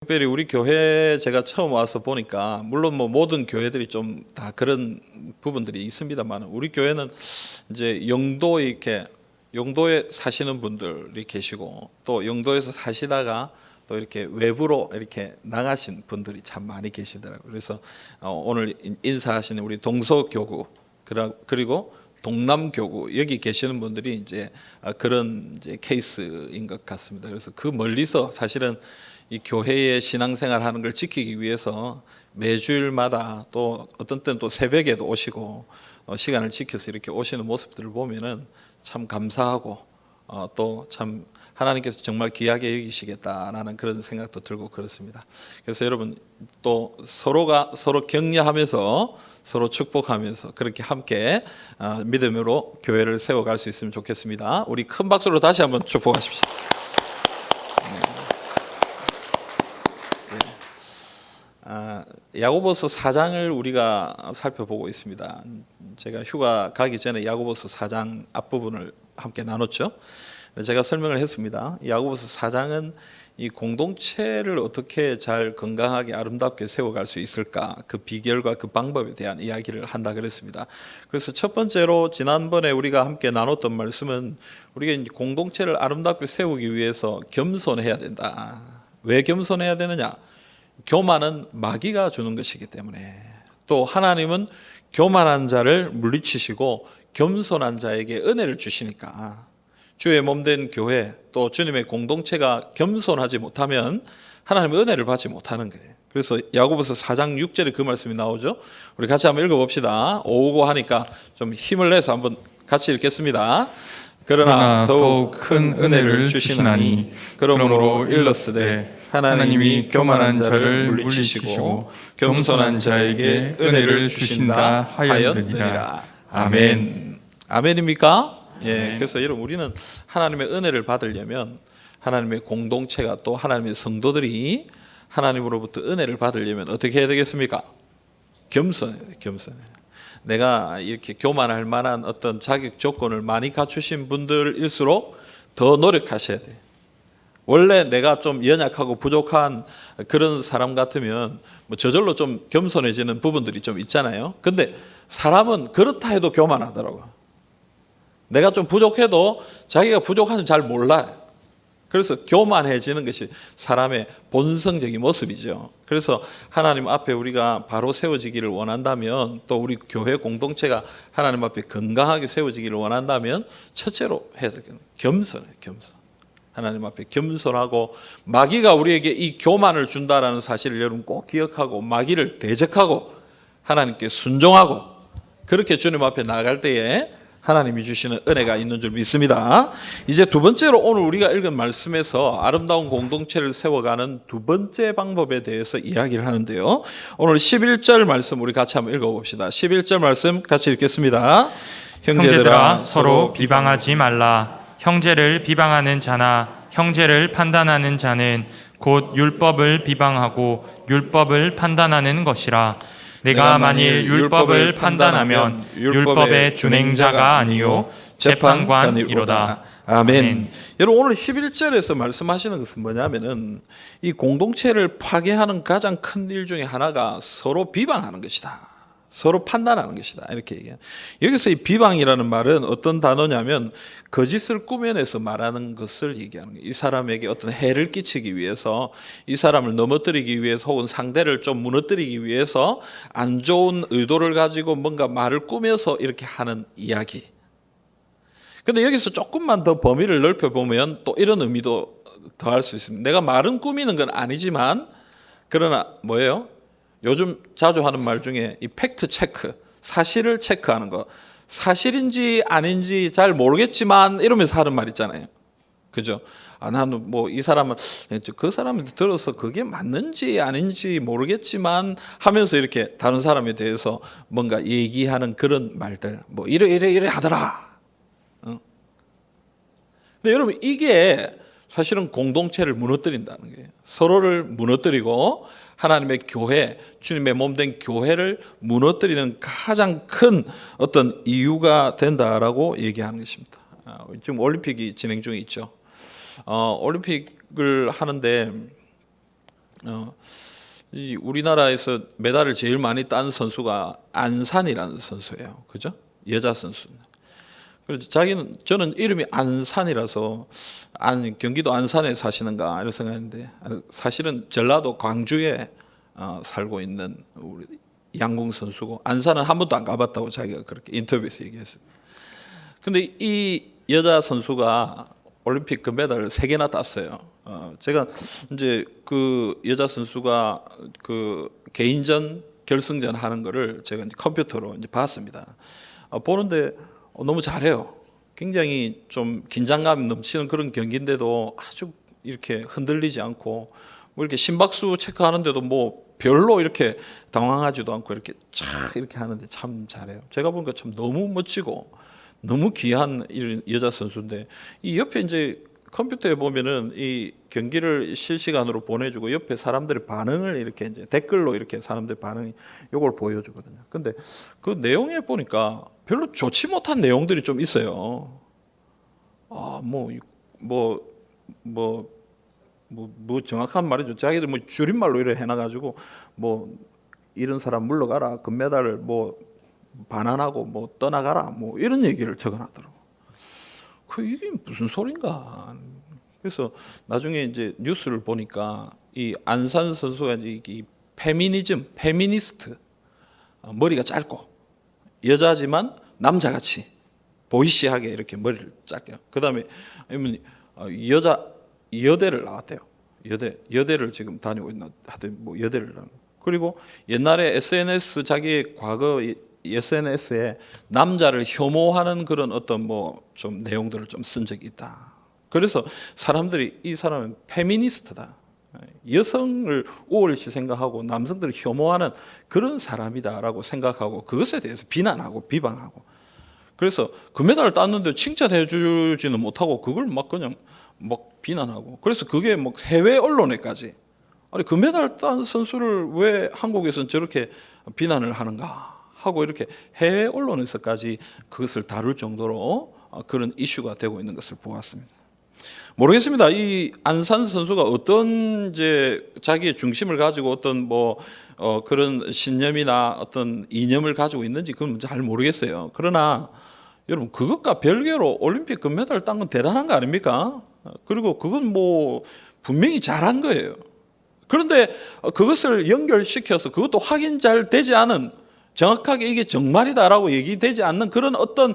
특별히 우리 교회 제가 처음 와서 보니까 물론 뭐 모든 교회들이 좀 다 그런 부분들이 있습니다만 우리 교회는 이제 영도에 사시는 분들이 계시고 또 영도에서 사시다가 또 이렇게 외부로 이렇게 나가신 분들이 참 많이 계시더라고요. 그래서 오늘 인사하시는 우리 동서교구 그리고 동남교구 여기 계시는 분들이 이제 그런 이제 케이스인 것 같습니다. 그래서 그 멀리서 사실은 이 교회의 신앙생활 하는 걸 지키기 위해서 매주일마다 또 어떤 때는 또 새벽에도 오시고 시간을 지켜서 이렇게 오시는 모습들을 보면은 참 감사하고 또 참 하나님께서 정말 귀하게 여기시겠다라는 그런 생각도 들고 그렇습니다. 그래서 여러분 또 서로가 서로 격려하면서 서로 축복하면서 그렇게 함께 믿음으로 교회를 세워갈 수 있으면 좋겠습니다. 우리 큰 박수로 다시 한번 축복하십시오. 야고보서 4장을 우리가 살펴보고 있습니다. 제가 휴가 가기 전에 야고보서 4장 앞부분을 함께 나눴죠. 제가 설명을 했습니다. 야고보서 4장은 이 공동체를 어떻게 잘 건강하게 아름답게 세워갈 수 있을까 그 비결과 그 방법에 대한 이야기를 한다 그랬습니다. 그래서 첫 번째로 지난번에 우리가 함께 나눴던 말씀은 우리가 이제 공동체를 아름답게 세우기 위해서 겸손해야 된다. 왜 겸손해야 되느냐? 교만은 마귀가 주는 것이기 때문에 또 하나님은 교만한 자를 물리치시고 겸손한 자에게 은혜를 주시니까 주의 몸된 교회 또 주님의 공동체가 겸손하지 못하면 하나님의 은혜를 받지 못하는 거예요. 그래서 야고보서 4장 6절에 그 말씀이 나오죠. 우리 같이 한번 읽어봅시다. 오고 하니까 좀 힘을 내서 한번 같이 읽겠습니다. 그러나 더욱 큰 은혜를 주시나니 그러므로 일렀으되 하나님이 교만한 자를 물리치시고 겸손한 자에게 은혜를 주신다 하였느니라. 아멘. 아멘입니까? 예. 그래서 여러분 우리는 하나님의 은혜를 받으려면 하나님의 공동체가 또 하나님의 성도들이 하나님으로부터 은혜를 받으려면 어떻게 해야 되겠습니까? 겸손해야 돼. 겸손해. 내가 이렇게 교만할 만한 어떤 자격 조건을 많이 갖추신 분들일수록 더 노력하셔야 돼. 원래 내가 좀 연약하고 부족한 그런 사람 같으면 뭐 저절로 좀 겸손해지는 부분들이 좀 있잖아요. 근데 사람은 그렇다 해도 교만하더라고요. 내가 좀 부족해도 자기가 부족한지 잘 몰라요. 그래서 교만해지는 것이 사람의 본성적인 모습이죠. 그래서 하나님 앞에 우리가 바로 세워지기를 원한다면 또 우리 교회 공동체가 하나님 앞에 건강하게 세워지기를 원한다면 첫째로 해야 될 게 겸손해요. 겸손. 하나님 앞에 겸손하고 마귀가 우리에게 이 교만을 준다라는 사실을 여러분 꼭 기억하고 마귀를 대적하고 하나님께 순종하고 그렇게 주님 앞에 나아갈 때에 하나님이 주시는 은혜가 있는 줄 믿습니다. 이제 두 번째로 오늘 우리가 읽은 말씀에서 아름다운 공동체를 세워가는 두 번째 방법에 대해서 이야기를 하는데요. 오늘 11절 말씀 우리 같이 한번 읽어봅시다. 11절 말씀 같이 읽겠습니다. 형제들아 서로 비방하지 말라. 형제를 비방하는 자나 형제를 판단하는 자는 곧 율법을 비방하고 율법을 판단하는 것이라. 내가 만일 율법을 판단하면 율법의 준행자가 아니요 재판관이로다. 아멘. 여러분 오늘 11절에서 말씀하시는 것은 뭐냐면은 이 공동체를 파괴하는 가장 큰 일 중에 하나가 서로 비방하는 것이다. 서로 판단하는 것이다. 이렇게 얘기해요. 여기서 이 비방이라는 말은 어떤 단어냐면 거짓을 꾸며내서 말하는 것을 얘기하는 거예요. 이 사람에게 어떤 해를 끼치기 위해서 이 사람을 넘어뜨리기 위해서 혹은 상대를 좀 무너뜨리기 위해서 안 좋은 의도를 가지고 뭔가 말을 꾸며서 이렇게 하는 이야기. 근데 여기서 조금만 더 범위를 넓혀보면 또 이런 의미도 더할 수 있습니다. 내가 말은 꾸미는 건 아니지만 그러나 뭐예요? 요즘 자주 하는 말 중에 이 팩트 체크, 사실을 체크하는 거. 사실인지 아닌지 잘 모르겠지만 이러면서 하는 말 있잖아요. 그죠? 나는 뭐 이 사람은 그 사람한테 들어서 그게 맞는지 아닌지 모르겠지만 하면서 이렇게 다른 사람에 대해서 뭔가 얘기하는 그런 말들. 뭐 이래 하더라. 근데 여러분 이게 사실은 공동체를 무너뜨린다는 거예요. 서로를 무너뜨리고 하나님의 교회, 주님의 몸된 교회를 무너뜨리는 가장 큰 어떤 이유가 된다라고 얘기하는 것입니다. 지금 올림픽이 진행 중에 있죠. 올림픽을 하는데 이 우리나라에서 메달을 제일 많이 딴 선수가 안산이라는 선수예요. 그죠? 여자 선수. 그래서 저는 이름이 안산이라서 경기도 안산에 사시는가 이런 생각했는데 사실은 전라도 광주에 살고 있는 우리 양궁 선수고 안산은 한 번도 안 가봤다고 자기가 그렇게 인터뷰에서 얘기했어요. 근데 이 여자 선수가 올림픽 금메달을 3개나 땄어요. 제가 이제 그 여자 선수가 그 개인전 결승전 하는 거를 제가 이제 컴퓨터로 이제 봤습니다. 보는데 너무 잘해요. 굉장히 좀 긴장감 넘치는 그런 경기인데도 아주 이렇게 흔들리지 않고 뭐 이렇게 심박수 체크하는데도 뭐 별로 이렇게 당황하지도 않고 이렇게 쫙 이렇게 하는데 참 잘해요. 제가 보니까 참 너무 멋지고 너무 귀한 이런 여자 선수인데 이 옆에 이제 컴퓨터에 보면은 이 경기를 실시간으로 보내주고 옆에 사람들의 반응을 이렇게 이제 댓글로 이렇게 사람들 반응이 요걸 보여주거든요. 근데 그 내용에 보니까 별로 좋지 못한 내용들이 좀 있어요. 뭐 정확한 말이죠. 자기들 뭐 줄임말로 이래 해놔가지고 뭐 이런 사람 물러가라 금메달을 뭐 반환하고 뭐 떠나가라 뭐 이런 얘기를 적어놨더라고. 이게 무슨 소린가? 그래서 나중에 이제 뉴스를 보니까 이 안산 선수가 이제 이 페미니스트, 머리가 짧고 여자지만 남자같이 보이시하게 이렇게 머리를 짧게. 그다음에 여대를 나왔대요. 여대를 지금 다니고 있나 하여튼 뭐 여대를 나왔고. 그리고 옛날에 자기의 과거 SNS에 남자를 혐오하는 그런 어떤 뭐 좀 내용들을 좀 쓴 적이 있다. 그래서 사람들이 이 사람은 페미니스트다. 여성을 우월시 생각하고 남성들을 혐오하는 그런 사람이다라고 생각하고 그것에 대해서 비난하고 비방하고 그래서 금메달을 땄는데 칭찬해 주지는 못하고 그걸 막 그냥 막 비난하고 그래서 그게 뭐 해외 언론에까지 아니 금메달 딴 선수를 왜 한국에서는 저렇게 비난을 하는가 하고 이렇게 해외 언론에서까지 그것을 다룰 정도로 그런 이슈가 되고 있는 것을 보았습니다. 모르겠습니다. 이 안산 선수가 어떤 이제 자기의 중심을 가지고 어떤 그런 신념이나 어떤 이념을 가지고 있는지 그건 잘 모르겠어요. 그러나 여러분 그것과 별개로 올림픽 금메달을 딴 건 대단한 거 아닙니까? 그리고 그건 뭐 분명히 잘한 거예요. 그런데 그것을 연결시켜서 그것도 확인 잘 되지 않은 정확하게 이게 정말이다라고 얘기되지 않는 그런 어떤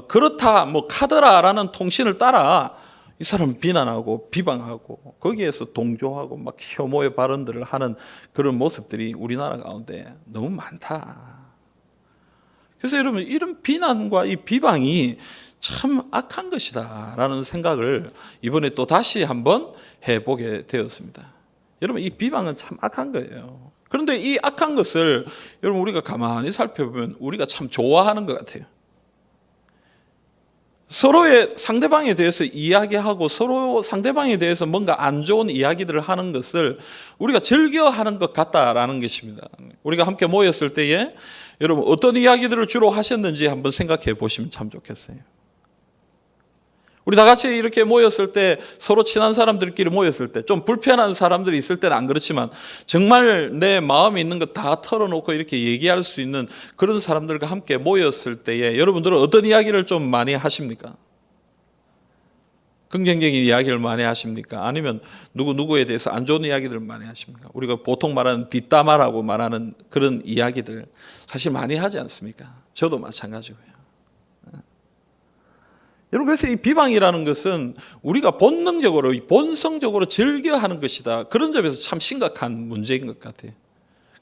그렇다 뭐 카더라라는 통신을 따라 이 사람을 비난하고 비방하고 거기에서 동조하고 막 혐오의 발언들을 하는 그런 모습들이 우리나라 가운데 너무 많다. 그래서 여러분 이런 비난과 이 비방이 참 악한 것이다라는 생각을 이번에 또 다시 한번 해보게 되었습니다. 여러분 이 비방은 참 악한 거예요. 그런데 이 악한 것을 여러분 우리가 가만히 살펴보면 우리가 참 좋아하는 것 같아요. 서로의 상대방에 대해서 이야기하고 서로 상대방에 대해서 뭔가 안 좋은 이야기들을 하는 것을 우리가 즐겨하는 것 같다라는 것입니다. 우리가 함께 모였을 때에 여러분 어떤 이야기들을 주로 하셨는지 한번 생각해 보시면 참 좋겠어요. 우리 다 같이 이렇게 모였을 때 서로 친한 사람들끼리 모였을 때 좀 불편한 사람들이 있을 때는 안 그렇지만 정말 내 마음에 있는 거 다 털어놓고 이렇게 얘기할 수 있는 그런 사람들과 함께 모였을 때에 여러분들은 어떤 이야기를 좀 많이 하십니까? 긍정적인 이야기를 많이 하십니까? 아니면 누구에 대해서 안 좋은 이야기들을 많이 하십니까? 우리가 보통 말하는 뒷담화라고 말하는 그런 이야기들 사실 많이 하지 않습니까? 저도 마찬가지고요. 여러분 그래서 이 비방이라는 것은 우리가 본능적으로 본성적으로 즐겨하는 것이다. 그런 점에서 참 심각한 문제인 것 같아요.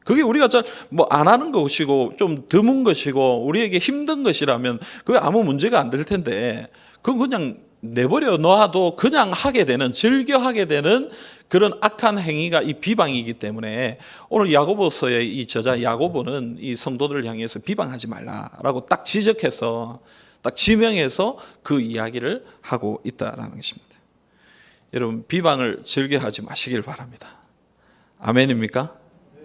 그게 우리가 잘 안 하는 것이고 좀 드문 것이고 우리에게 힘든 것이라면 그게 아무 문제가 안 될 텐데 그건 그냥 내버려 놔도 그냥 하게 되는 즐겨 하게 되는 그런 악한 행위가 이 비방이기 때문에 오늘 야고보서의 이 저자 야고보는 이 성도들을 향해서 비방하지 말라라고 딱 지적해서 딱 지명해서 그 이야기를 하고 있다라는 것입니다. 여러분 비방을 즐겨하지 마시길 바랍니다. 아멘입니까?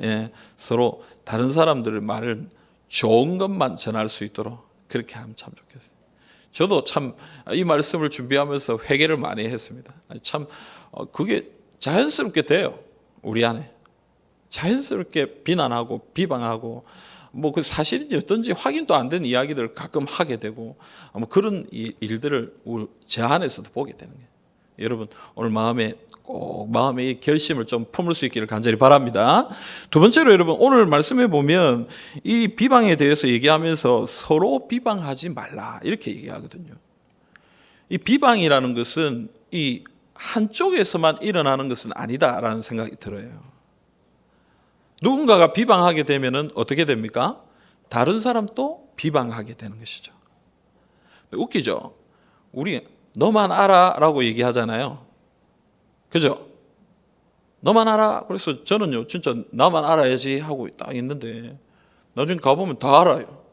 예, 서로 다른 사람들의 말을 좋은 것만 전할 수 있도록 그렇게 하면 참 좋겠어요. 저도 참 이 말씀을 준비하면서 회개를 많이 했습니다. 참 그게 자연스럽게 돼요. 우리 안에 자연스럽게 비난하고 비방하고 뭐 그 사실인지 어떤지 확인도 안 된 이야기들을 가끔 하게 되고 뭐 그런 일들을 제 안에서도 보게 되는 거예요. 여러분 오늘 마음의 이 결심을 좀 품을 수 있기를 간절히 바랍니다. 두 번째로 여러분 오늘 말씀해 보면 이 비방에 대해서 얘기하면서 서로 비방하지 말라 이렇게 얘기하거든요. 이 비방이라는 것은 이 한쪽에서만 일어나는 것은 아니다라는 생각이 들어요. 누군가가 비방하게 되면은 어떻게 됩니까? 다른 사람도 비방하게 되는 것이죠. 웃기죠? 우리 너만 알아라고 얘기하잖아요. 그죠? 너만 알아. 그래서 저는요, 진짜 나만 알아야지 하고 딱 있는데 나중에 가보면 다 알아요.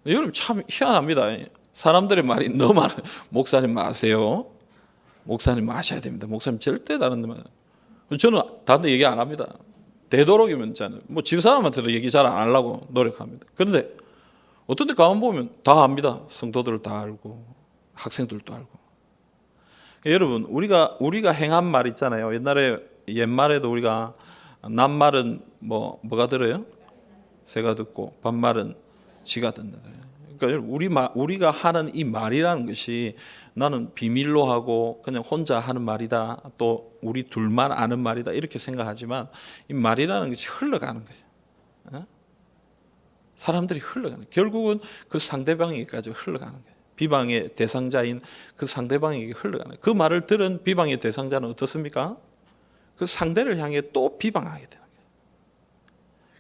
여러분 참 희한합니다. 사람들의 말이 너만 목사님 마세요. 목사님 마셔야 됩니다. 목사님 절대 다른 데 말. 저는 다른 데 얘기 안 합니다. 되도록이면 저는 뭐 집사람한테도 얘기 잘 안 하려고 노력합니다. 그런데 어떤 데 가만 보면 다 압니다. 성도들 다 알고 학생들도 알고. 여러분 우리가 행한 말 있잖아요. 옛말에도 우리가 남말은 뭐가 들어요? 새가 듣고 반말은 쥐가 듣는다. 그러니까 우리가 하는 이 말이라는 것이 나는 비밀로 하고 그냥 혼자 하는 말이다. 또 우리 둘만 아는 말이다. 이렇게 생각하지만 이 말이라는 것이 흘러가는 거예요. 사람들이 흘러가는 거예요. 결국은 그 상대방에게까지 흘러가는 거예요. 비방의 대상자인 그 상대방에게 흘러가는 거예요. 그 말을 들은 비방의 대상자는 어떻습니까? 그 상대를 향해 또 비방하게 돼요.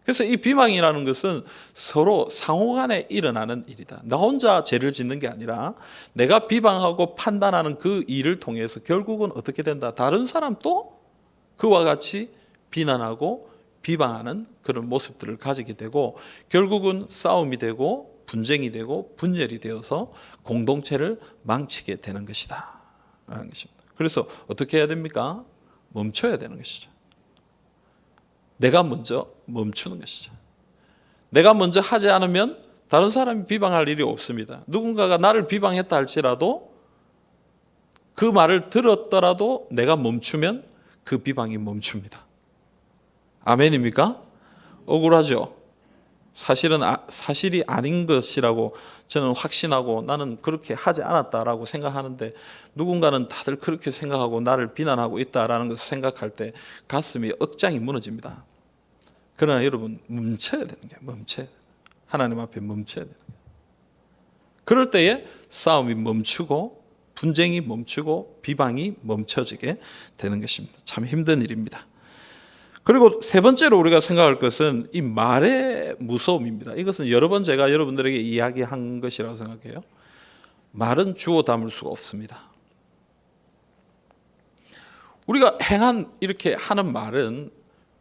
그래서 이 비방이라는 것은 서로 상호간에 일어나는 일이다. 나 혼자 죄를 짓는 게 아니라 내가 비방하고 판단하는 그 일을 통해서 결국은 어떻게 된다? 다른 사람도 그와 같이 비난하고 비방하는 그런 모습들을 가지게 되고 결국은 싸움이 되고 분쟁이 되고 분열이 되어서 공동체를 망치게 되는 것이다. 라는 것입니다. 그래서 어떻게 해야 됩니까? 멈춰야 되는 것이죠. 내가 먼저 멈추는 것이죠. 내가 먼저 하지 않으면 다른 사람이 비방할 일이 없습니다. 누군가가 나를 비방했다 할지라도 그 말을 들었더라도 내가 멈추면 그 비방이 멈춥니다. 아멘입니까? 억울하죠? 사실이 아닌 것이라고 저는 확신하고 나는 그렇게 하지 않았다라고 생각하는데 누군가는 다들 그렇게 생각하고 나를 비난하고 있다라는 것을 생각할 때 가슴이 억장이 무너집니다. 그러나 여러분 멈춰야 되는 거예요. 멈춰야 돼요. 하나님 앞에 멈춰야 되는 거예요. 그럴 때에 싸움이 멈추고 분쟁이 멈추고 비방이 멈춰지게 되는 것입니다. 참 힘든 일입니다. 그리고 세 번째로 우리가 생각할 것은 이 말의 무서움입니다. 이것은 여러 번 제가 여러분들에게 이야기한 것이라고 생각해요. 말은 주워 담을 수가 없습니다. 우리가 이렇게 하는 말은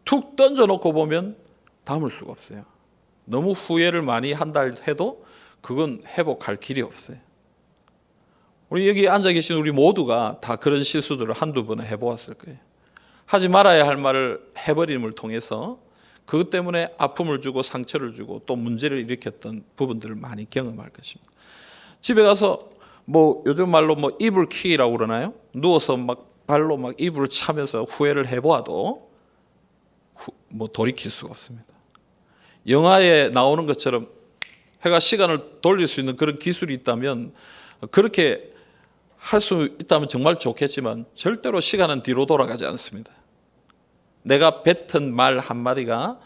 툭 던져놓고 보면 담을 수가 없어요. 너무 후회를 많이 한다 해도 그건 회복할 길이 없어요. 우리 여기 앉아 계신 우리 모두가 다 그런 실수들을 한두 번은 해보았을 거예요. 하지 말아야 할 말을 해버림을 통해서 그것 때문에 아픔을 주고 상처를 주고 또 문제를 일으켰던 부분들을 많이 경험할 것입니다. 집에 가서 요즘 말로 이불킥이라고 그러나요? 누워서 발로 이불을 차면서 후회를 해보아도 돌이킬 수가 없습니다. 영화에 나오는 것처럼 해가 시간을 돌릴 수 있는 그런 기술이 있다면 그렇게 할 수 있다면 정말 좋겠지만 절대로 시간은 뒤로 돌아가지 않습니다. 내가 뱉은 말 한마디가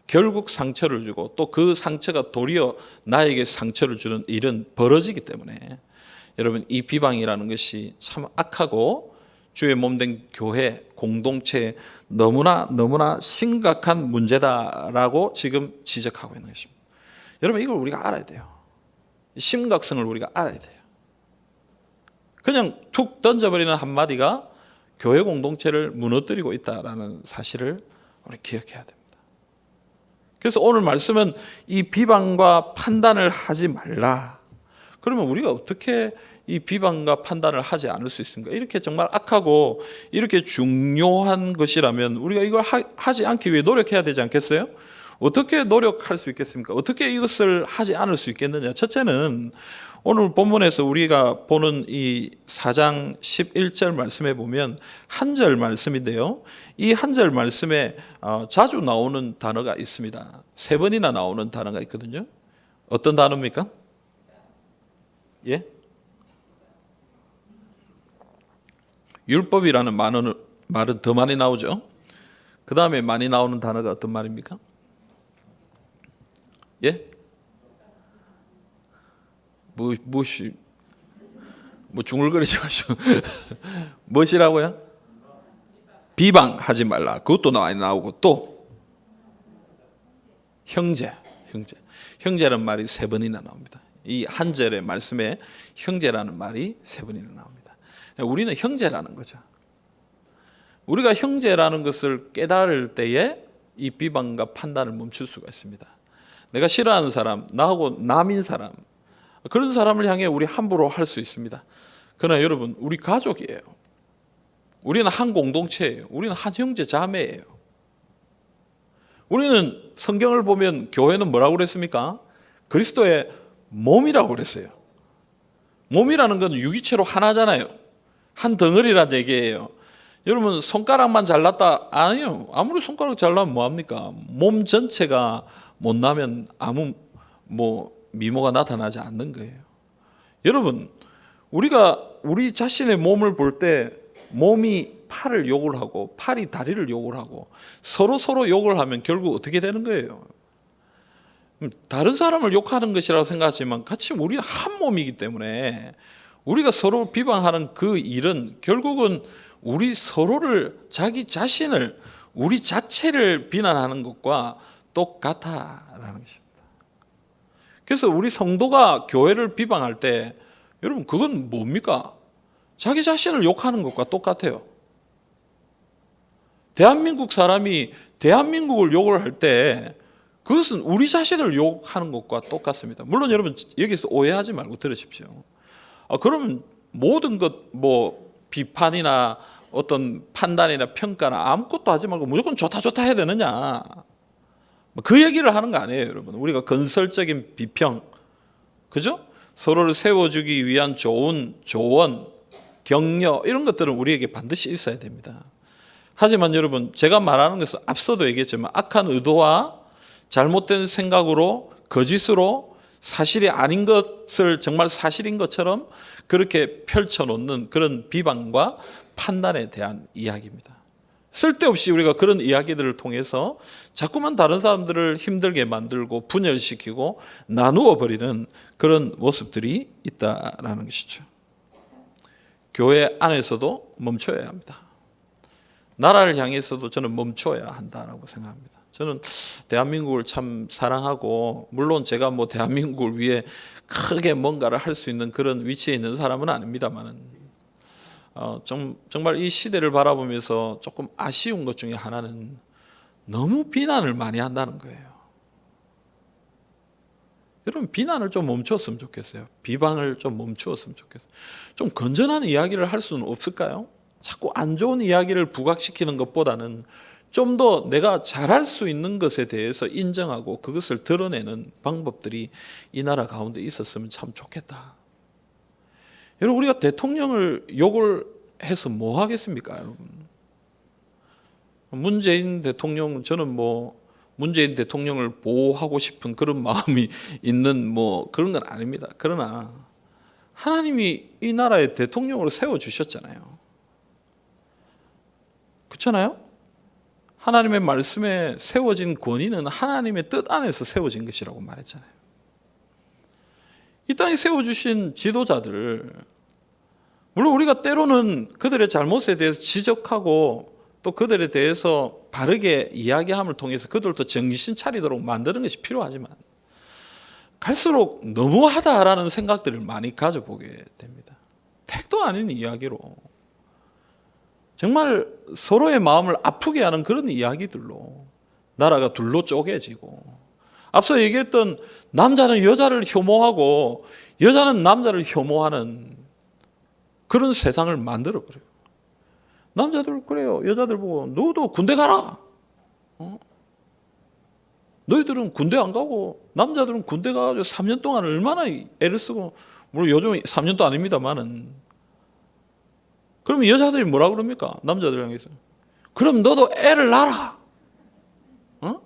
결국 상처를 주고 또 그 상처가 도리어 나에게 상처를 주는 일은 벌어지기 때문에 여러분 이 비방이라는 것이 참 악하고 주의 몸된 교회 공동체에 너무나 심각한 문제다라고 지금 지적하고 있는 것입니다. 여러분 이걸 우리가 알아야 돼요. 심각성을 우리가 알아야 돼요. 그냥 툭 던져버리는 한마디가 교회 공동체를 무너뜨리고 있다는 사실을 우리 기억해야 됩니다. 그래서 오늘 말씀은 이 비방과 판단을 하지 말라. 그러면 우리가 어떻게 이 비방과 판단을 하지 않을 수 있습니까? 이렇게 정말 악하고 이렇게 중요한 것이라면 우리가 이걸 하지 않기 위해 노력해야 되지 않겠어요? 어떻게 노력할 수 있겠습니까? 어떻게 이것을 하지 않을 수 있겠느냐? 첫째는 오늘 본문에서 우리가 보는 이 4장 11절 말씀에 보면 한 절 말씀인데요. 이 한 절 말씀에 자주 나오는 단어가 있습니다. 3번이나 나오는 단어가 있거든요. 어떤 단어입니까? 예? 율법이라는 말은 더 많이 나오죠. 그 다음에 많이 나오는 단어가 어떤 말입니까? 예? 무엇이 중얼거리지 마시고 무엇이라고요? 비방하지 말라. 그것도 많이 나오고 또 형제라는 말이 3번이나 나옵니다. 이 한 절의 말씀에 형제라는 말이 3번이나 나옵니다. 우리는 형제라는 거죠. 우리가 형제라는 것을 깨달을 때에 이 비방과 판단을 멈출 수가 있습니다. 내가 싫어하는 사람, 나하고 남인 사람, 그런 사람을 향해 우리 함부로 할 수 있습니다. 그러나 여러분, 우리 가족이에요. 우리는 한 공동체예요. 우리는 한 형제 자매예요. 우리는 성경을 보면 교회는 뭐라고 그랬습니까? 그리스도의 몸이라고 그랬어요. 몸이라는 건 유기체로 하나잖아요. 한 덩어리란 얘기예요. 여러분, 손가락만 잘났다? 아니요. 아무리 손가락 잘나면 뭐합니까? 몸 전체가 못나면 아무 미모가 나타나지 않는 거예요. 여러분, 우리가 우리 자신의 몸을 볼 때 몸이 팔을 욕을 하고 팔이 다리를 욕을 하고 서로 욕을 하면 결국 어떻게 되는 거예요? 다른 사람을 욕하는 것이라고 생각하지만 같이 우리는 한 몸이기 때문에 우리가 서로 비방하는 그 일은 결국은 우리 서로를, 자기 자신을, 우리 자체를 비난하는 것과 똑같다라는 것입니다. 그래서 우리 성도가 교회를 비방할 때 여러분, 그건 뭡니까? 자기 자신을 욕하는 것과 똑같아요. 대한민국 사람이 대한민국을 욕을 할 때 그것은 우리 자신을 욕하는 것과 똑같습니다. 물론 여러분, 여기서 오해하지 말고 들으십시오. 그러면 모든 것 비판이나 어떤 판단이나 평가나 아무것도 하지 말고 무조건 좋다 해야 되느냐? 그 얘기를 하는 거 아니에요, 여러분. 우리가 건설적인 비평, 그죠? 서로를 세워주기 위한 좋은 조언, 격려, 이런 것들은 우리에게 반드시 있어야 됩니다. 하지만 여러분, 제가 말하는 것은 앞서도 얘기했지만 악한 의도와 잘못된 생각으로, 거짓으로 사실이 아닌 것을 정말 사실인 것처럼 그렇게 펼쳐놓는 그런 비방과 판단에 대한 이야기입니다. 쓸데없이 우리가 그런 이야기들을 통해서 자꾸만 다른 사람들을 힘들게 만들고 분열시키고 나누어 버리는 그런 모습들이 있다라는 것이죠. 교회 안에서도 멈춰야 합니다. 나라를 향해서도 저는 멈춰야 한다라고 생각합니다. 저는 대한민국을 참 사랑하고, 물론 제가 대한민국을 위해 크게 뭔가를 할 수 있는 그런 위치에 있는 사람은 아닙니다만은 정말 이 시대를 바라보면서 조금 아쉬운 것 중에 하나는 너무 비난을 많이 한다는 거예요. 여러분, 비난을 좀 멈췄으면 좋겠어요. 비방을 좀 멈추었으면 좋겠어요. 좀 건전한 이야기를 할 수는 없을까요? 자꾸 안 좋은 이야기를 부각시키는 것보다는 좀 더 내가 잘할 수 있는 것에 대해서 인정하고 그것을 드러내는 방법들이 이 나라 가운데 있었으면 참 좋겠다. 여러분, 우리가 대통령을 욕을 해서 뭐 하겠습니까, 여러분? 문재인 대통령, 저는 문재인 대통령을 보호하고 싶은 그런 마음이 있는 그런 건 아닙니다. 그러나 하나님이 이 나라의 대통령으로 세워주셨잖아요. 그렇잖아요? 하나님의 말씀에 세워진 권위는 하나님의 뜻 안에서 세워진 것이라고 말했잖아요. 이 땅에 세워주신 지도자들, 물론 우리가 때로는 그들의 잘못에 대해서 지적하고 또 그들에 대해서 바르게 이야기함을 통해서 그들도 정신 차리도록 만드는 것이 필요하지만 갈수록 너무하다라는 생각들을 많이 가져보게 됩니다. 택도 아닌 이야기로 정말 서로의 마음을 아프게 하는 그런 이야기들로 나라가 둘로 쪼개지고, 앞서 얘기했던 남자는 여자를 혐오하고 여자는 남자를 혐오하는 그런 세상을 만들어버려요. 남자들 그래요. 여자들 보고 너도 군대 가라. 너희들은 군대 안 가고 남자들은 군대 가가지고 3년 동안 얼마나 애를 쓰고, 물론 요즘 3년도 아닙니다만은. 그러면 여자들이 뭐라 그럽니까? 남자들 향해서. 그럼 너도 애를 낳아라. 어?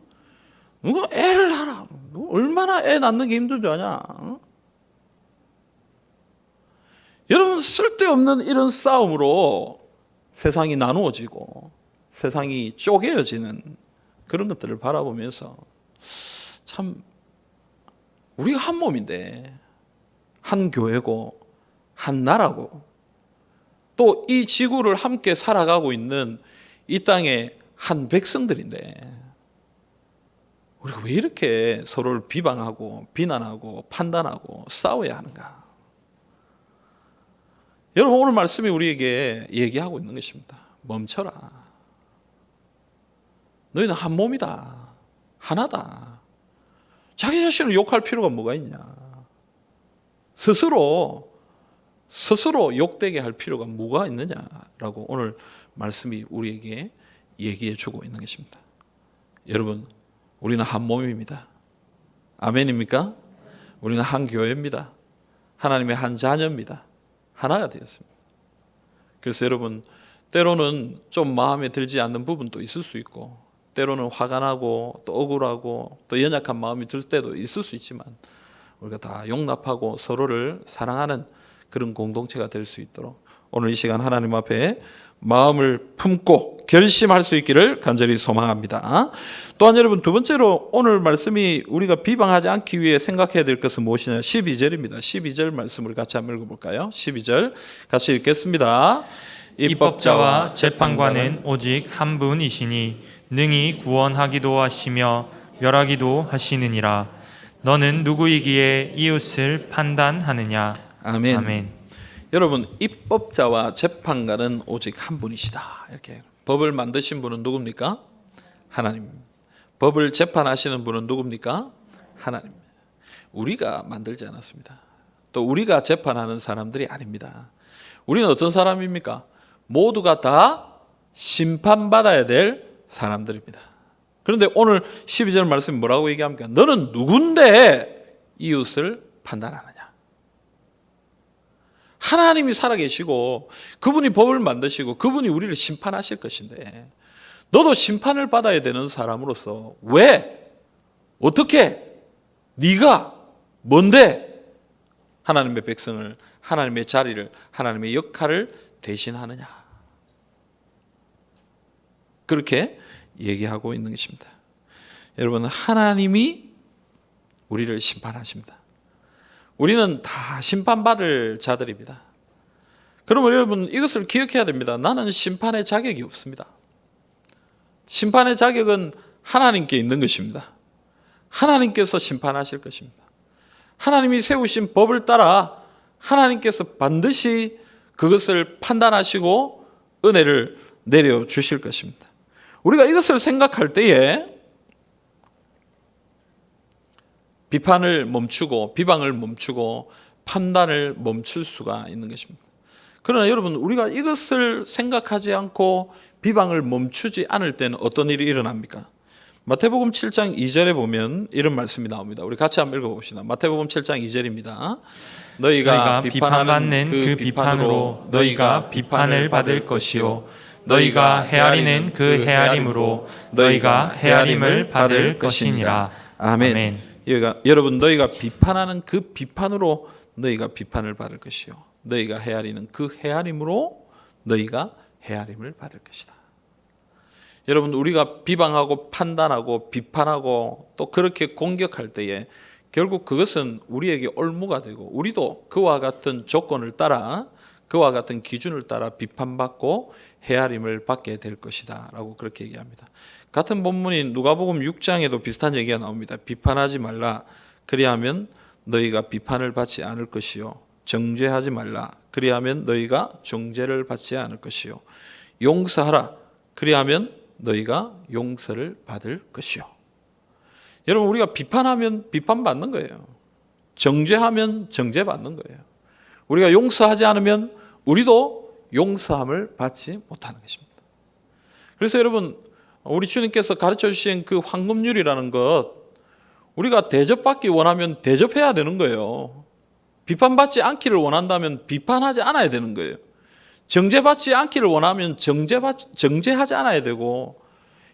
누가 애를 낳아라. 얼마나 애 낳는 게 힘든 줄 아냐? 어? 여러분, 쓸데없는 이런 싸움으로 세상이 나누어지고 세상이 쪼개어지는 그런 것들을 바라보면서 참 우리가 한 몸인데, 한 교회고 한 나라고 또 이 지구를 함께 살아가고 있는 이 땅의 한 백성들인데, 우리가 왜 이렇게 서로를 비방하고 비난하고 판단하고 싸워야 하는가? 여러분, 오늘 말씀이 우리에게 얘기하고 있는 것입니다. 멈춰라. 너희는 한 몸이다. 하나다. 자기 자신을 욕할 필요가 뭐가 있냐? 스스로 욕되게 할 필요가 뭐가 있느냐라고 오늘 말씀이 우리에게 얘기해 주고 있는 것입니다. 여러분, 우리는 한 몸입니다. 아멘입니까? 우리는 한 교회입니다. 하나님의 한 자녀입니다. 하나가 되었습니다. 그래서 여러분, 때로는 좀 마음에 들지 않는 부분도 있을 수 있고, 때로는 화가 나고 또 억울하고 또 연약한 마음이 들 때도 있을 수 있지만, 우리가 다 용납하고 서로를 사랑하는 그런 공동체가 될 수 있도록 오늘 이 시간 하나님 앞에 마음을 품고 결심할 수 있기를 간절히 소망합니다. 또한 여러분, 두 번째로 오늘 말씀이 우리가 비방하지 않기 위해 생각해야 될 것은 무엇이냐? 12절입니다. 12절 말씀을 같이 한번 읽어볼까요? 12절 같이 읽겠습니다. 입법자와 재판관은 오직 한 분이시니 능히 구원하기도 하시며 멸하기도 하시느니라. 너는 누구이기에 이웃을 판단하느냐? 아멘. 아멘. 여러분, 입법자와 재판관은 오직 한 분이시다. 이렇게 법을 만드신 분은 누굽니까? 하나님. 법을 재판하시는 분은 누굽니까? 하나님. 우리가 만들지 않았습니다. 또 우리가 재판하는 사람들이 아닙니다. 우리는 어떤 사람입니까? 모두가 다 심판받아야 될 사람들입니다. 그런데 오늘 12절 말씀이 뭐라고 얘기합니까? 너는 누군데 이웃을 판단하느냐? 하나님이 살아계시고 그분이 법을 만드시고 그분이 우리를 심판하실 것인데, 너도 심판을 받아야 되는 사람으로서 왜, 어떻게, 네가 뭔데 하나님의 백성을, 하나님의 자리를, 하나님의 역할을 대신하느냐? 그렇게 얘기하고 있는 것입니다. 여러분, 하나님이 우리를 심판하십니다. 우리는 다 심판받을 자들입니다. 그러면 여러분, 이것을 기억해야 됩니다. 나는 심판의 자격이 없습니다. 심판의 자격은 하나님께 있는 것입니다. 하나님께서 심판하실 것입니다. 하나님이 세우신 법을 따라 하나님께서 반드시 그것을 판단하시고 은혜를 내려주실 것입니다. 우리가 이것을 생각할 때에 비판을 멈추고 비방을 멈추고 판단을 멈출 수가 있는 것입니다. 그러나 여러분, 우리가 이것을 생각하지 않고 비방을 멈추지 않을 때는 어떤 일이 일어납니까? 마태복음 7장 2절에 보면 이런 말씀이 나옵니다. 우리 같이 한번 읽어봅시다. 마태복음 7장 2절입니다. 너희가 비판받는 그 비판으로 너희가 비판을 받을 것이요 너희가 헤아리는 그 헤아림으로 너희가 헤아림을 받을 것이니라. 아멘. 여러분, 너희가 비판하는 그 비판으로 너희가 비판을 받을 것이요 너희가 헤아리는 그 헤아림으로 너희가 헤아림을 받을 것이다. 여러분, 우리가 비방하고 판단하고 비판하고 또 그렇게 공격할 때에 결국 그것은 우리에게 올무가 되고, 우리도 그와 같은 조건을 따라, 그와 같은 기준을 따라 비판받고 헤아림을 받게 될 것이다 라고 그렇게 얘기합니다. 같은 본문인 누가복음 6장에도 비슷한 얘기가 나옵니다. 비판하지 말라, 그리하면 너희가 비판을 받지 않을 것이요 정죄하지 말라, 그리하면 너희가 정죄를 받지 않을 것이요 용서하라, 그리하면 너희가 용서를 받을 것이요. 여러분, 우리가 비판하면 비판받는 거예요. 정죄하면 정죄받는 거예요. 우리가 용서하지 않으면 우리도 용서함을 받지 못하는 것입니다. 그래서 여러분, 우리 주님께서 가르쳐 주신 그 황금률이라는 것, 우리가 대접받기 원하면 대접해야 되는 거예요. 비판받지 않기를 원한다면 비판하지 않아야 되는 거예요. 정죄받지 않기를 원하면 정죄하지 않아야 되고,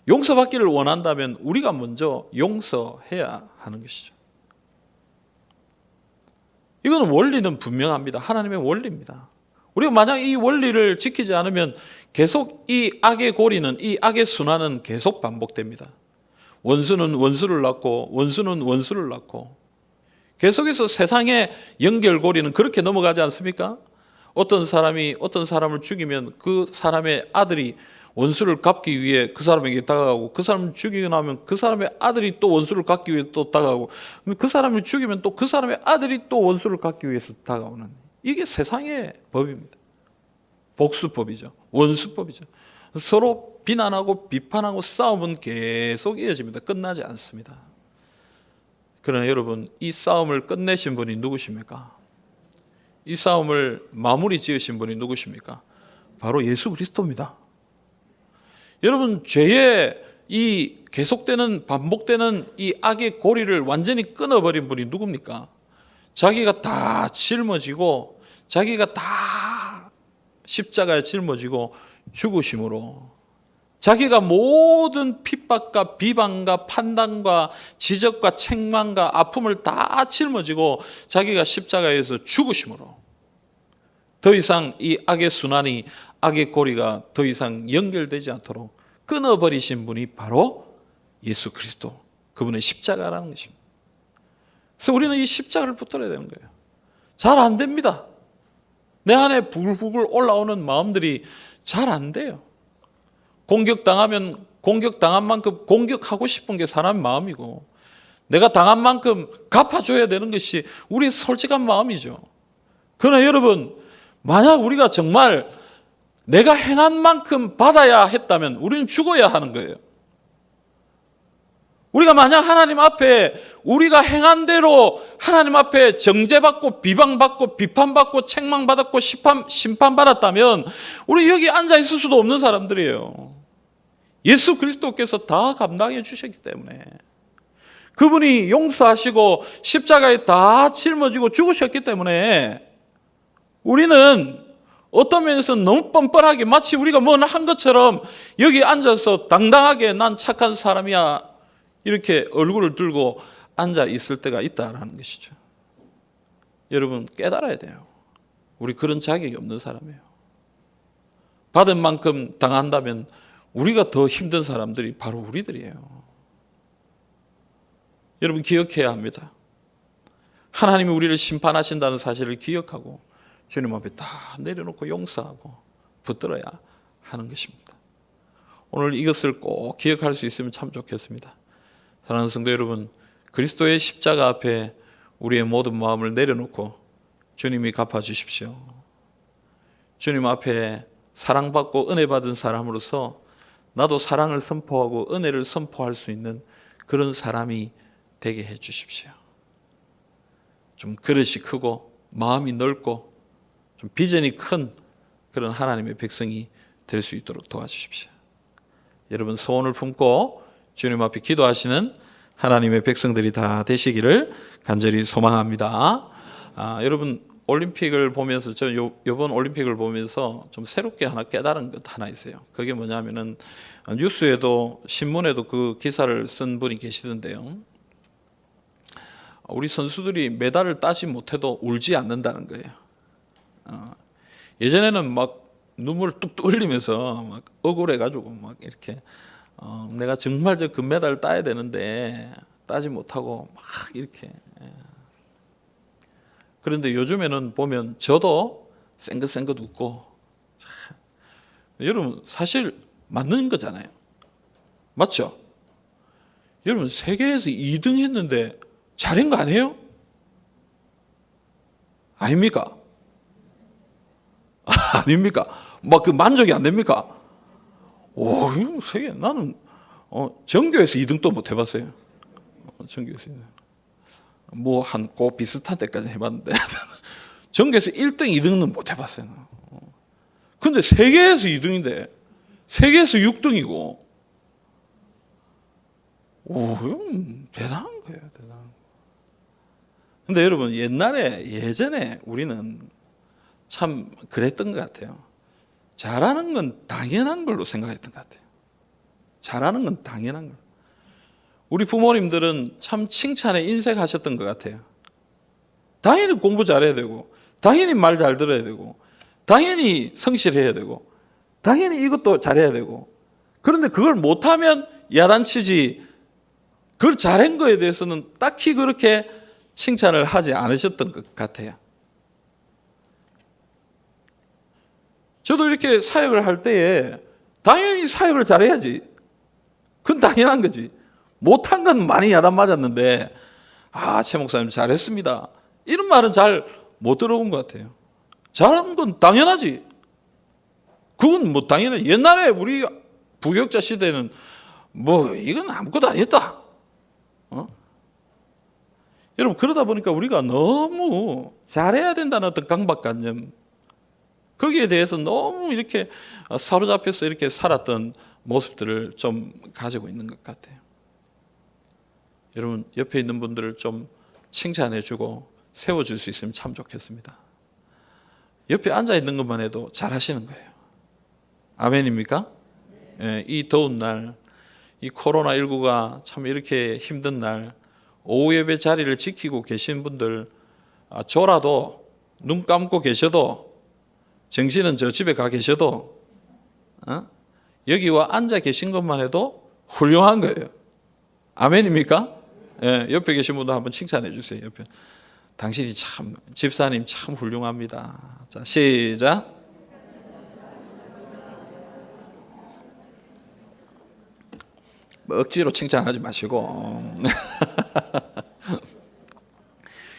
용서받기를 원한다면 우리가 먼저 용서해야 하는 것이죠. 이거는 원리는 분명합니다. 하나님의 원리입니다. 우리가 만약 이 원리를 지키지 않으면 계속 이 악의 고리는, 이 악의 순환은 계속 반복됩니다. 원수는 원수를 낳고 원수는 원수를 낳고, 계속해서 세상의 연결고리는 그렇게 넘어가지 않습니까? 어떤 사람이 어떤 사람을 죽이면 그 사람의 아들이 원수를 갚기 위해 그 사람에게 다가가고, 그 사람을 죽이고 나면 그 사람의 아들이 또 원수를 갚기 위해 또 다가가고, 그 사람을 죽이면 또 그 사람의 아들이 또 원수를 갚기 위해서 다가오는, 이게 세상의 법입니다. 복수법이죠. 원수법이죠. 서로 비난하고 비판하고 싸움은 계속 이어집니다. 끝나지 않습니다. 그러나 여러분, 이 싸움을 끝내신 분이 누구십니까? 이 싸움을 마무리 지으신 분이 누구십니까? 바로 예수 그리스도입니다. 여러분, 죄의 이 계속되는 반복되는 이 악의 고리를 완전히 끊어버린 분이 누굽니까? 자기가 다 짊어지고, 자기가 다 십자가에 짊어지고 죽으심으로, 자기가 모든 핍박과 비방과 판단과 지적과 책망과 아픔을 다 짊어지고 자기가 십자가에서 죽으심으로, 더 이상 이 악의 순환이, 악의 고리가 더 이상 연결되지 않도록 끊어버리신 분이 바로 예수 그리스도, 그분의 십자가라는 것입니다. 그래서 우리는 이 십자가를 붙들어야 되는 거예요. 잘 안 됩니다. 내 안에 부글부글 올라오는 마음들이 잘 안 돼요. 공격당하면 공격당한 만큼 공격하고 싶은 게 사람의 마음이고, 내가 당한 만큼 갚아줘야 되는 것이 우리의 솔직한 마음이죠. 그러나 여러분, 만약 우리가 정말 내가 행한 만큼 받아야 했다면 우리는 죽어야 하는 거예요. 우리가 만약 하나님 앞에 우리가 행한 대로 하나님 앞에 정죄받고 비방받고 비판받고 책망받았고 심판받았다면 우리 여기 앉아 있을 수도 없는 사람들이에요. 예수 그리스도께서 다 감당해 주셨기 때문에, 그분이 용서하시고 십자가에 다 짊어지고 죽으셨기 때문에, 우리는 어떤 면에서 너무 뻔뻔하게 마치 우리가 뭘 한 것처럼 여기 앉아서 당당하게 난 착한 사람이야 이렇게 얼굴을 들고 앉아 있을 때가 있다라는 것이죠. 여러분, 깨달아야 돼요. 우리 그런 자격이 없는 사람이에요. 받은 만큼 당한다면 우리가 더 힘든 사람들이 바로 우리들이에요. 여러분, 기억해야 합니다. 하나님이 우리를 심판하신다는 사실을 기억하고 주님 앞에 다 내려놓고 용서하고 붙들어야 하는 것입니다. 오늘 이것을 꼭 기억할 수 있으면 참 좋겠습니다. 사랑하는 성도 여러분, 그리스도의 십자가 앞에 우리의 모든 마음을 내려놓고 주님이 갚아주십시오. 주님 앞에 사랑받고 은혜 받은 사람으로서 나도 사랑을 선포하고 은혜를 선포할 수 있는 그런 사람이 되게 해 주십시오. 좀 그릇이 크고 마음이 넓고 좀 비전이 큰 그런 하나님의 백성이 될 수 있도록 도와주십시오. 여러분, 소원을 품고 주님 앞에 기도하시는 하나님의 백성들이 다 되시기를 간절히 소망합니다. 여러분, 올림픽을 보면서, 저 이번 올림픽을 보면서 좀 새롭게 하나 깨달은 것 하나 있어요. 그게 뭐냐면은 뉴스에도 신문에도 그 기사를 쓴 분이 계시던데요. 우리 선수들이 메달을 따지 못해도 울지 않는다는 거예요. 예전에는 막 눈물을 뚝뚝 흘리면서 막 억울해가지고 막 이렇게 내가 정말 저 금메달을 따야 되는데 따지 못하고 막 이렇게. 그런데 요즘에는 보면 저도 쌩긋쌩긋 웃고. 여러분, 사실 맞는 거잖아요. 맞죠? 여러분, 세계에서 2등 했는데 잘한 거 아니에요? 아닙니까? 아닙니까? 막 그 만족이 안 됩니까? 오, 세계, 나는 전교에서 2등도 못 해봤어요. 전교에서 뭐 한 꼭 비슷한 때까지 해봤는데 전교에서 1등, 2등은 못 해봤어요. 근데 세계에서 2등인데 세계에서 6등이고, 오, 이건 대단한 거예요, 대단한 거. 근데 여러분, 예전에 우리는 참 그랬던 것 같아요. 잘하는 건 당연한 걸로 생각했던 것 같아요. 잘하는 건 당연한 걸. 우리 부모님들은 참 칭찬에 인색하셨던 것 같아요. 당연히 공부 잘해야 되고, 당연히 말 잘 들어야 되고, 당연히 성실해야 되고, 당연히 이것도 잘해야 되고. 그런데 그걸 못하면 야단치지, 그걸 잘한 거에 대해서는 딱히 그렇게 칭찬을 하지 않으셨던 것 같아요. 저도 이렇게 사역을 할 때에 당연히 사역을 잘해야지. 그건 당연한 거지. 못한 건 많이 야단 맞았는데, 최 목사님 잘했습니다, 이런 말은 잘 못 들어본 것 같아요. 잘한 건 당연하지. 그건 뭐 당연해. 옛날에 우리 부교육자 시대는 뭐 이건 아무것도 아니었다. 여러분, 그러다 보니까 우리가 너무 잘해야 된다는 어떤 강박관념, 거기에 대해서 너무 이렇게 사로잡혀서 이렇게 살았던 모습들을 좀 가지고 있는 것 같아요. 여러분, 옆에 있는 분들을 좀 칭찬해주고 세워줄 수 있으면 참 좋겠습니다. 옆에 앉아 있는 것만 해도 잘하시는 거예요. 아멘입니까? 예, 이 더운 날, 이 코로나19가 참 이렇게 힘든 날, 오후 예배 자리를 지키고 계신 분들, 저라도 눈 감고 계셔도, 정신은 저 집에 가 계셔도 여기 와 앉아 계신 것만 해도 훌륭한 거예요. 아멘입니까? 예, 옆에 계신 분도 한번 칭찬해 주세요. 옆에. 당신이 참, 집사님 참 훌륭합니다. 자, 시작. 억지로 칭찬하지 마시고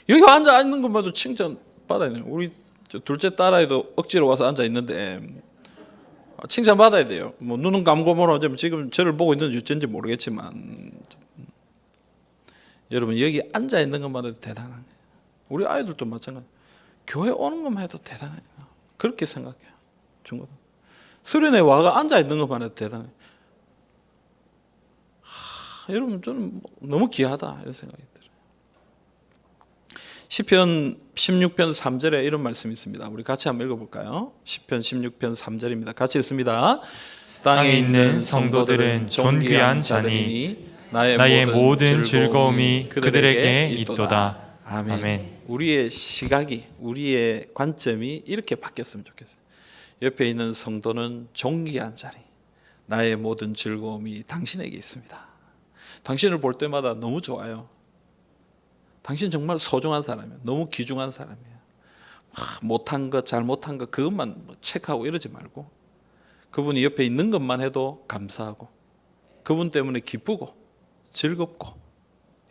여기 앉아 있는 것만도 칭찬 받아야 돼요. 우리 둘째 딸아이도 억지로 와서 앉아 있는데 칭찬 받아야 돼요. 뭐 눈은 감고 뭐라 하자면 지금 저를 보고 있는지 어쩐지 모르겠지만, 여러분, 여기 앉아 있는 것만 해도 대단한 거예요. 우리 아이들도 마찬가지. 교회 오는 것만 해도 대단해요. 그렇게 생각해요. 중고등 수련회 와가 앉아 있는 것만 해도 대단해요. 여러분, 저는 너무 귀하다 이런 생각이 들어요. 시편 16편 3절에 이런 말씀이 있습니다. 우리 같이 한번 읽어볼까요? 시편 16편 3절입니다. 같이 읽습니다. 땅에 있는 성도들은 존귀한 자니 나의 모든 즐거움이 그들에게 있도다. 아멘. 우리의 시각이, 우리의 관점이 이렇게 바뀌었으면 좋겠어요. 옆에 있는 성도는 존귀한 자니 나의 모든 즐거움이 당신에게 있습니다. 당신을 볼 때마다 너무 좋아요. 당신 정말 소중한 사람이에요. 너무 귀중한 사람이에요. 못한 것, 잘못한 것 그것만 체크하고 이러지 말고, 그분이 옆에 있는 것만 해도 감사하고, 그분 때문에 기쁘고 즐겁고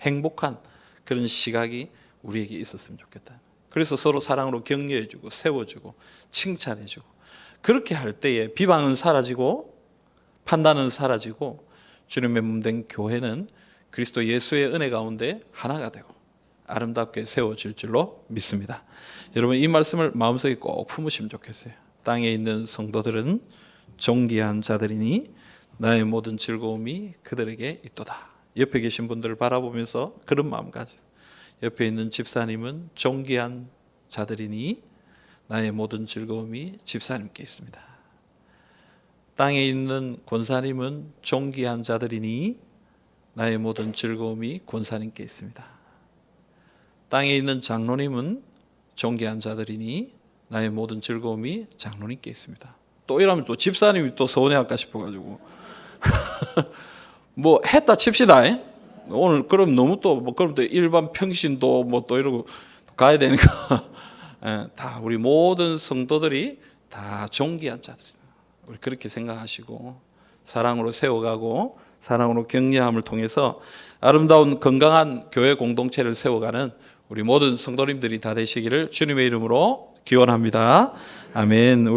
행복한 그런 시각이 우리에게 있었으면 좋겠다. 그래서 서로 사랑으로 격려해주고 세워주고 칭찬해주고, 그렇게 할 때에 비방은 사라지고 판단은 사라지고, 주님의 몸된 교회는 그리스도 예수의 은혜 가운데 하나가 되고 아름답게 세워질 줄로 믿습니다. 여러분, 이 말씀을 마음속에 꼭 품으시면 좋겠어요. 땅에 있는 성도들은 존귀한 자들이니 나의 모든 즐거움이 그들에게 있도다. 옆에 계신 분들을 바라보면서 그런 마음 가지세요. 옆에 있는 집사님은 존귀한 자들이니 나의 모든 즐거움이 집사님께 있습니다. 땅에 있는 권사님은 존귀한 자들이니 나의 모든 즐거움이 권사님께 있습니다. 땅에 있는 장로님은 존귀한 자들이니 나의 모든 즐거움이 장로님께 있습니다. 또 이러면 또 집사님이 또 서운해할까 싶어가지고 뭐 했다 칩시다. 오늘 그럼 너무 또 뭐 그럼 또 일반 평신도 뭐 또 이러고 가야 되니까 다 우리 모든 성도들이 다 존귀한 자들이다. 우리 그렇게 생각하시고 사랑으로 세워가고 사랑으로 격려함을 통해서 아름다운 건강한 교회 공동체를 세워가는 우리 모든 성도님들이 다 되시기를 주님의 이름으로 기원합니다. 아멘.